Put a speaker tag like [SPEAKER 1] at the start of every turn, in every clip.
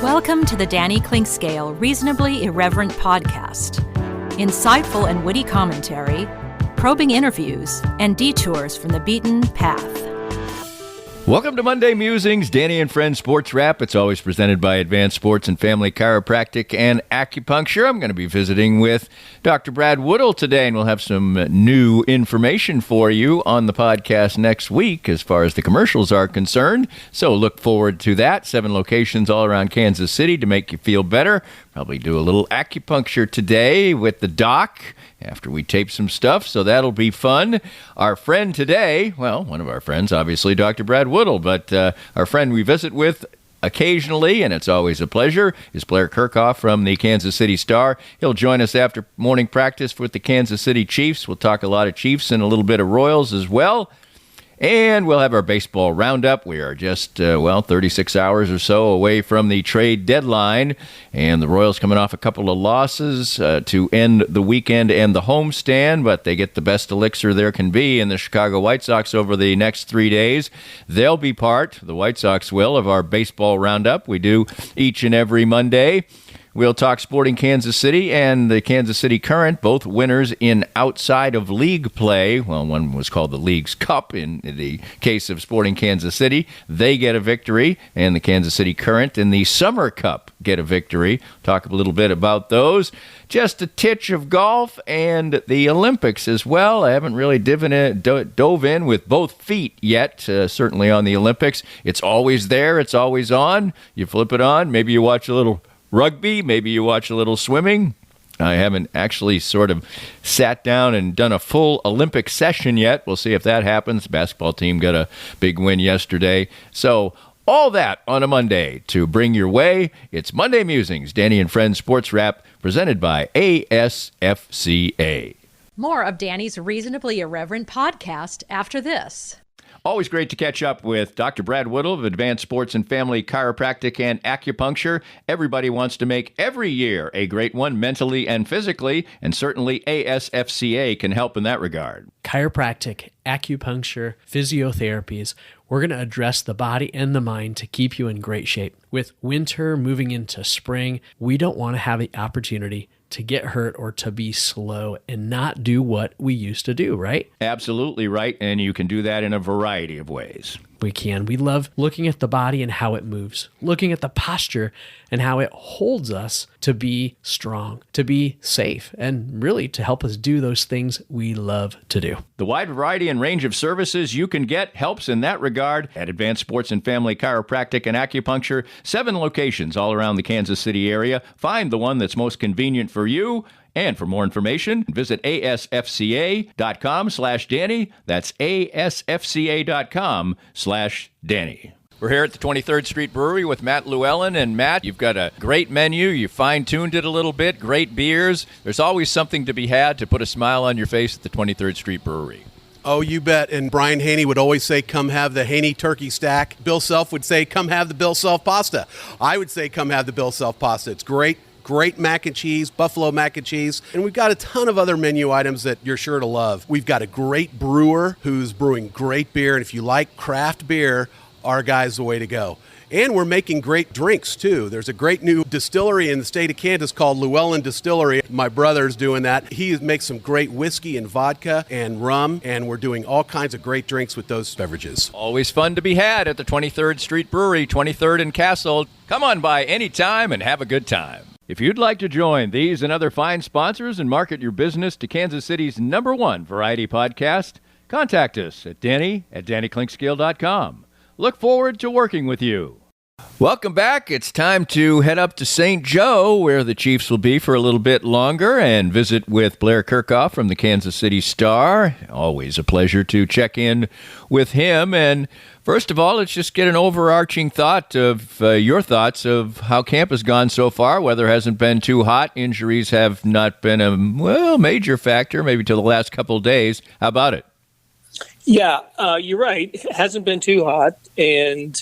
[SPEAKER 1] Welcome to the Danny Clinkscale Reasonably Irreverent podcast. Insightful and witty commentary, probing interviews, and detours from the beaten path.
[SPEAKER 2] Welcome to Monday Musings, Danny and Friends SportsWrap. It's always presented by Advanced Sports and Family Chiropractic and Acupuncture. I'm going to be visiting with Dr. Brad Woodall today, and we'll have some new information for you on the podcast next week as far as the commercials are concerned. So look forward to that. 7 locations all around Kansas City to make you feel better. Probably do a little acupuncture today with the doc after we tape some stuff, so that'll be fun. Our friend today, well, one of our friends, obviously, Dr. Brad Woodall, but our friend we visit with occasionally, and it's always a pleasure, is Blair Kerkhoff from the Kansas City Star. He'll join us after morning practice with the Kansas City Chiefs. We'll talk a lot of Chiefs and a little bit of Royals as well. And we'll have our baseball roundup. We are just, 36 hours or so away from the trade deadline. And the Royals coming off a couple of losses to end the weekend and the homestand. But they get the best elixir there can be in the Chicago White Sox over the next 3 days. They'll be part, the White Sox will, of our baseball roundup. We do each and every Monday. We'll talk Sporting Kansas City and the Kansas City Current, both winners in outside of league play. Well, one was called the League's Cup in the case of Sporting Kansas City. They get a victory, and the Kansas City Current in the Summer Cup get a victory. Talk a little bit about those. Just a titch of golf and the Olympics as well. I haven't really dove in with both feet yet, certainly on the Olympics. It's always there. It's always on. You flip it on. Maybe you watch a little rugby, maybe you watch a little swimming. I haven't actually sort of sat down and done a full Olympic session yet. We'll see if that happens. The basketball team got a big win yesterday. So all that on a Monday to bring your way. It's Monday Musings, Danny and Friends Sports Wrap, presented by ASFCA.
[SPEAKER 1] More of Danny's Reasonably Irreverent podcast after this.
[SPEAKER 2] Always great to catch up with Dr. Brad Woodall of Advanced Sports and Family Chiropractic and Acupuncture. Everybody wants to make every year a great one mentally and physically, and certainly ASFCA can help in that regard.
[SPEAKER 3] Chiropractic, acupuncture, physiotherapies. We're going to address the body and the mind to keep you in great shape. With winter moving into spring, we don't want to have the opportunity to get hurt or to be slow and not do what we used to do, right?
[SPEAKER 2] Absolutely right, and you can do that in a variety of ways.
[SPEAKER 3] We can. We love looking at the body and how it moves, looking at the posture and how it holds us to be strong, to be safe, and really to help us do those things we love to do.
[SPEAKER 2] The wide variety and range of services you can get helps in that regard at Advanced Sports and Family Chiropractic and Acupuncture. 7 locations all around the Kansas City area. Find the one that's most convenient for you. And for more information, visit asfca.com/Danny. That's asfca.com/Danny. We're here at the 23rd Street Brewery with Matt Llewellyn. And Matt, you've got a great menu. You fine-tuned it a little bit. Great beers. There's always something to be had to put a smile on your face at the 23rd Street Brewery.
[SPEAKER 4] Oh, you bet. And Brian Haney would always say, come have the Haney turkey stack. Bill Self would say, come have the Bill Self pasta. I would say, come have the Bill Self pasta. It's great. Great mac and cheese, buffalo mac and cheese, and we've got a ton of other menu items that you're sure to love. We've got a great brewer who's brewing great beer, and if you like craft beer, our guy's the way to go. And we're making great drinks, too. There's a great new distillery in the state of Kansas called Llewellyn Distillery. My brother's doing that. He makes some great whiskey and vodka and rum, and we're doing all kinds of great drinks with those beverages.
[SPEAKER 2] Always fun to be had at the 23rd Street Brewery, 23rd and Castle. Come on by anytime and have a good time. If you'd like to join these and other fine sponsors and market your business to Kansas City's #1 variety podcast, contact us at danny@dannyclinkscale.com. Look forward to working with you. Welcome back. It's time to head up to St. Joe, where the Chiefs will be for a little bit longer, and visit with Blair Kerkhoff from the Kansas City Star. Always a pleasure to check in with him. And first of all, let's just get an overarching thought of your thoughts of how camp has gone so far. Weather hasn't been too hot. Injuries have not been a major factor, maybe till the last couple of days. How about it?
[SPEAKER 5] Yeah, you're right. It hasn't been too hot, and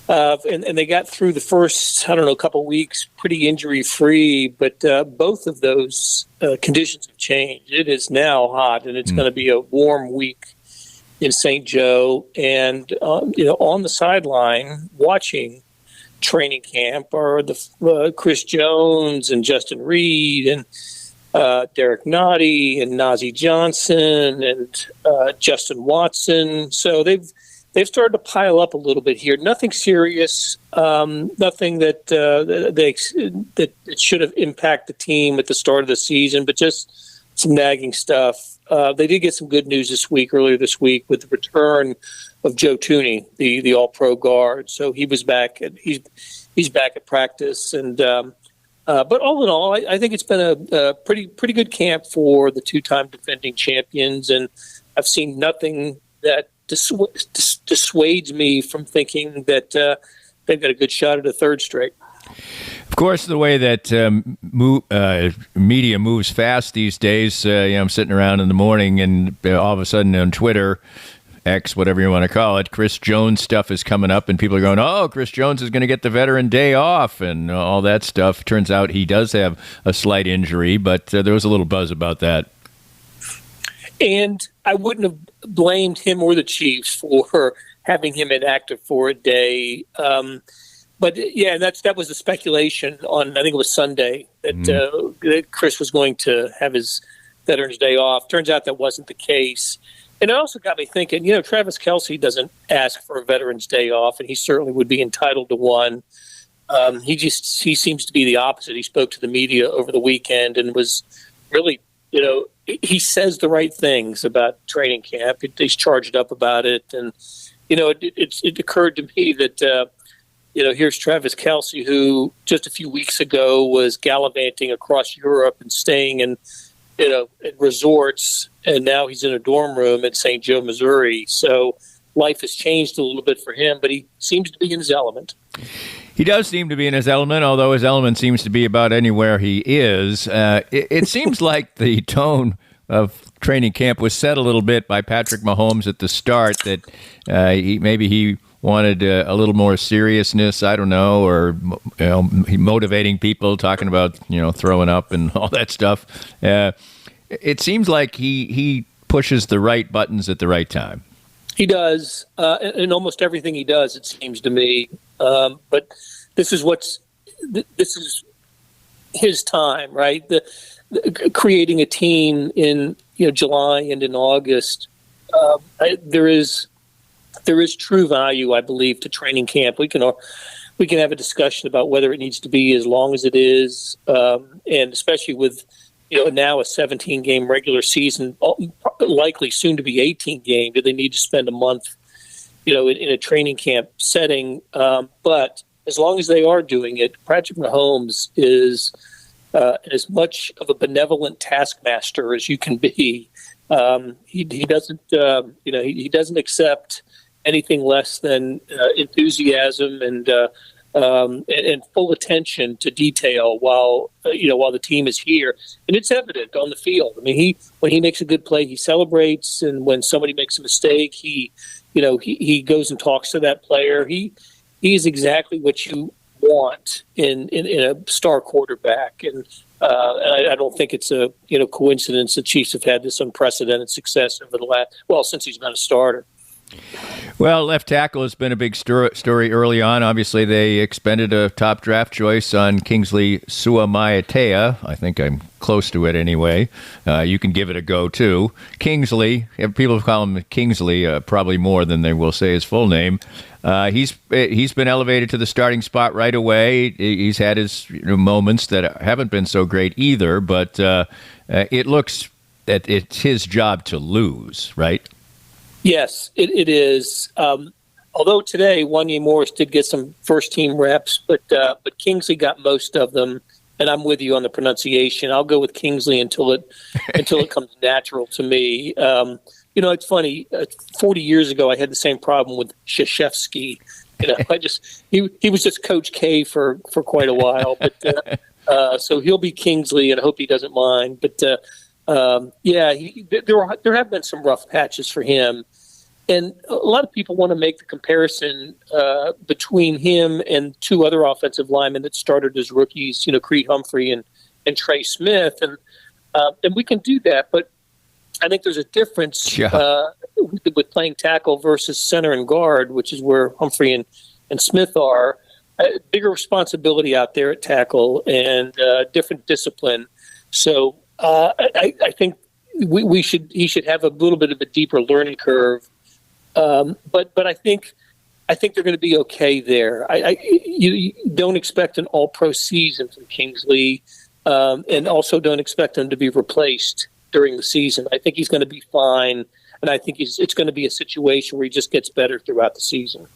[SPEAKER 5] they got through the first, couple weeks pretty injury-free, but both of those conditions have changed. It is now hot, and it's going to be a warm week in St. Joe. And, on the sideline watching training camp are the Chris Jones and Justin Reed and Derek Nottie and Nazeeh Johnson and Justin Watson. So they've started to pile up a little bit here. Nothing serious, nothing that that should have impacted the team at the start of the season, but just some nagging stuff. They did get some good news earlier this week, with the return of Joe Tooney, the All-Pro guard. So he was back, and he's back at practice. And but all in all, I think it's been a pretty good camp for the two-time defending champions, and I've seen nothing that dissuades me from thinking that they've got a good shot at a third straight.
[SPEAKER 2] Of course, the way that media moves fast these days, I'm sitting around in the morning and all of a sudden on Twitter, X, whatever you want to call it, Chris Jones stuff is coming up and people are going, oh, Chris Jones is going to get the veteran day off and all that stuff. Turns out he does have a slight injury, but there was a little buzz about that.
[SPEAKER 5] And I wouldn't have blamed him or the Chiefs for having him inactive for a day. But yeah, that was the speculation on, I think it was Sunday, that Chris was going to have his Veterans Day off. Turns out that wasn't the case. And it also got me thinking, Travis Kelce doesn't ask for a Veterans Day off, and he certainly would be entitled to one. He seems to be the opposite. He spoke to the media over the weekend and was really, he says the right things about training camp. He's charged up about it. And, it occurred to me that, here's Travis Kelce, who just a few weeks ago was gallivanting across Europe and staying in resorts, and now he's in a dorm room at St. Joe, Missouri. So life has changed a little bit for him, but he seems to be in his element.
[SPEAKER 2] He does seem to be in his element, although his element seems to be about anywhere he is. It seems like the tone of training camp was set a little bit by Patrick Mahomes at the start, that he wanted a little more seriousness, I don't know, or motivating people, talking about throwing up and all that stuff. It seems like he pushes the right buttons at the right time.
[SPEAKER 5] He does, in almost everything he does, it seems to me. But this is his time, right? Creating a team in July and in August. There is true value, I believe, to training camp. We can have a discussion about whether it needs to be as long as it is, and especially with now a 17-game regular season, likely soon to be 18-game. Do they need to spend a month, in a training camp setting? But as long as they are doing it, Patrick Mahomes is as much of a benevolent taskmaster as you can be. He doesn't, he doesn't accept anything less than enthusiasm and full attention to detail while the team is here, and it's evident on the field. I mean, when he makes a good play, he celebrates, and when somebody makes a mistake, he goes and talks to that player. He is exactly what you want in a star quarterback, and I don't think it's a coincidence the Chiefs have had this unprecedented success over since he's been a starter.
[SPEAKER 2] Well, left tackle has been a big story early on. Obviously, they expended a top draft choice on Kingsley Suamaitea. I think I'm close to it anyway. You can give it a go, too. Kingsley, people call him Kingsley probably more than they will say his full name. He's been elevated to the starting spot right away. He's had his moments that haven't been so great either, but it looks that it's his job to lose, right?
[SPEAKER 5] Yes, it is. Although today, Wanya Morris did get some first-team reps, but Kingsley got most of them, and I'm with you on the pronunciation. I'll go with Kingsley until it comes natural to me. It's funny. 40 years ago, I had the same problem with Krzyzewski. He was just Coach K for quite a while, but so he'll be Kingsley, and I hope he doesn't mind. But there have been some rough patches for him. And a lot of people want to make the comparison between him and two other offensive linemen that started as rookies, Creed Humphrey and Trey Smith. And we can do that. But I think there's a difference with playing tackle versus center and guard, which is where Humphrey and Smith are. bigger responsibility out there at tackle and different discipline. So I think he should have a little bit of a deeper learning curve. But I think they're going to be okay there. You don't expect an all-pro season from Kingsley, and also don't expect him to be replaced during the season. I think he's going to be fine, and I think it's going to be a situation where he just gets better throughout the season.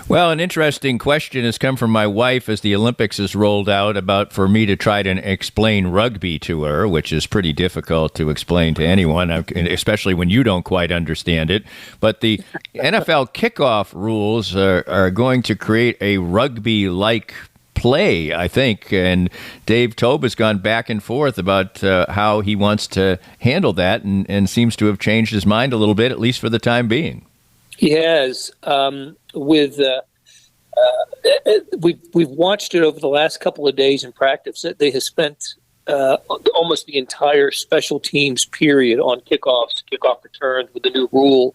[SPEAKER 2] Well, an interesting question has come from my wife as the Olympics has rolled out about for me to try to explain rugby to her, which is pretty difficult to explain to anyone, especially when you don't quite understand it. But the NFL kickoff rules are going to create a rugby-like play, I think, and Dave Tobe has gone back and forth about how he wants to handle that and seems to have changed his mind a little bit, at least for the time being.
[SPEAKER 5] He has. We've watched it over the last couple of days in practice. They have spent almost the entire special teams period on kickoff returns with the new rule,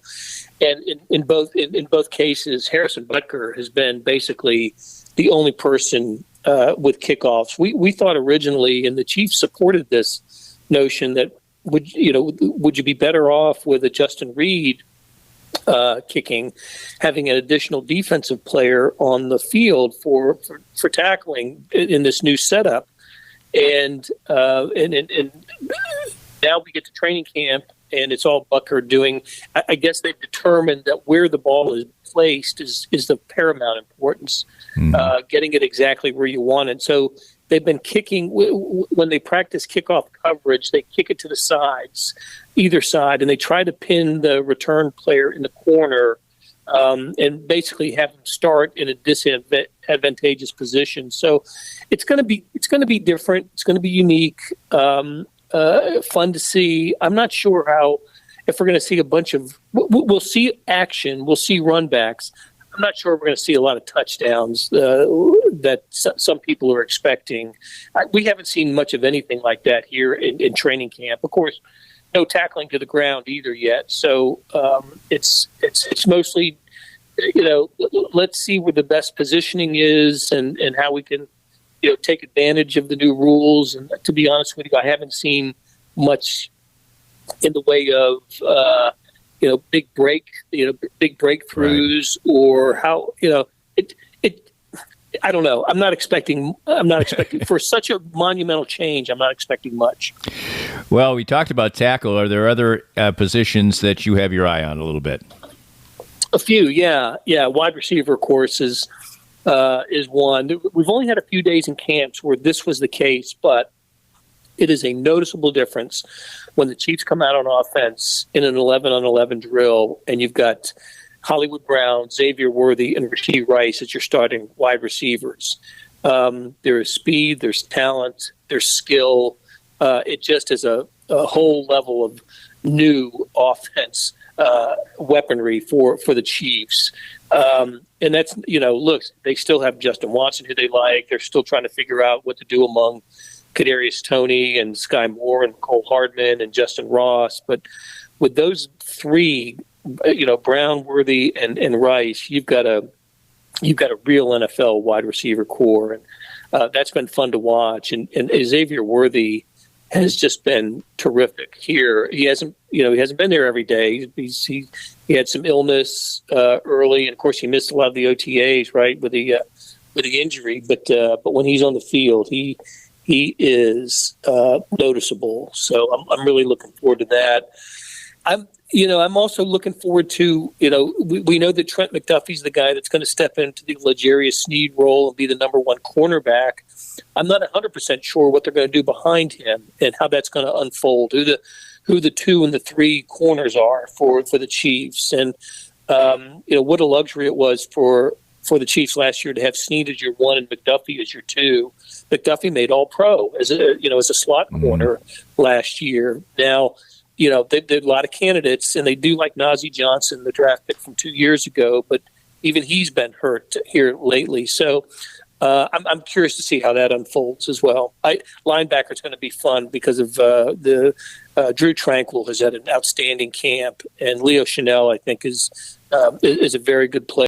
[SPEAKER 5] and in both cases, Harrison Butker has been basically the only person with kickoffs. We thought originally, and the Chiefs supported this notion that would you be better off with a Justin Reed kicking, having an additional defensive player on the field for tackling in this new setup, and now we get to training camp and it's all Butker doing. I guess they've determined that where the ball is placed is the paramount importance, getting it exactly where you want it. So they've been kicking, when they practice kickoff coverage, they kick it to the sides, either side, and they try to pin the return player in the corner and basically have them start in a disadvantageous position. So it's going to be different. It's going to be unique, fun to see. I'm not sure if we're going to see a bunch of – we'll see action. We'll see run backs. I'm not sure we're going to see a lot of touchdowns that some people are expecting. We haven't seen much of anything like that here in training camp. Of course, no tackling to the ground either yet. So it's mostly, let's see where the best positioning is and how we can, take advantage of the new rules. And to be honest with you, I haven't seen much in the way of big breakthroughs, right, or how I don't know. I'm not expecting for such a monumental change. I'm not expecting much.
[SPEAKER 2] Well, we talked about tackle. Are there other positions that you have your eye on a little bit?
[SPEAKER 5] A few, yeah. Wide receiver, of course, is one. We've only had a few days in camps where this was the case, but it is a noticeable difference when the Chiefs come out on offense in an 11-on-11 drill, and you've got Hollywood Brown, Xavier Worthy, and Rashee Rice as your starting wide receivers. There is speed, there's talent, there's skill. It just is a whole level of new offense weaponry for the Chiefs. And that's, look, they still have Justin Watson, who they like. They're still trying to figure out what to do among Kadarius Toney and Sky Moore and Cole Hardman and Justin Ross. But with those three, Brown, Worthy, and Rice, you've got a real NFL wide receiver core, and that's been fun to watch. And Xavier Worthy has just been terrific here. He hasn't been there every day. He had some illness early, and of course he missed a lot of the OTAs, right, with the injury. But when he's on the field, he is noticeable. So I'm really looking forward to that. I'm also looking forward to, we know that Trent McDuffie's the guy that's going to step into the L'Jarius Sneed role and be the number one cornerback. I'm not 100% sure what they're going to do behind him and how that's going to unfold, who the 2 and the 3 corners are for the Chiefs. And, what a luxury it was for the Chiefs last year to have Sneed as your 1 and McDuffie as your 2. McDuffie made All-Pro as a slot corner last year. Now, there's a lot of candidates, and they do like Najee Johnson, the draft pick from 2 years ago, but even he's been hurt here lately. So I'm curious to see how that unfolds as well. Linebacker is going to be fun because of Drew Tranquill has had an outstanding camp, and Leo Chanel, I think, is a very good player.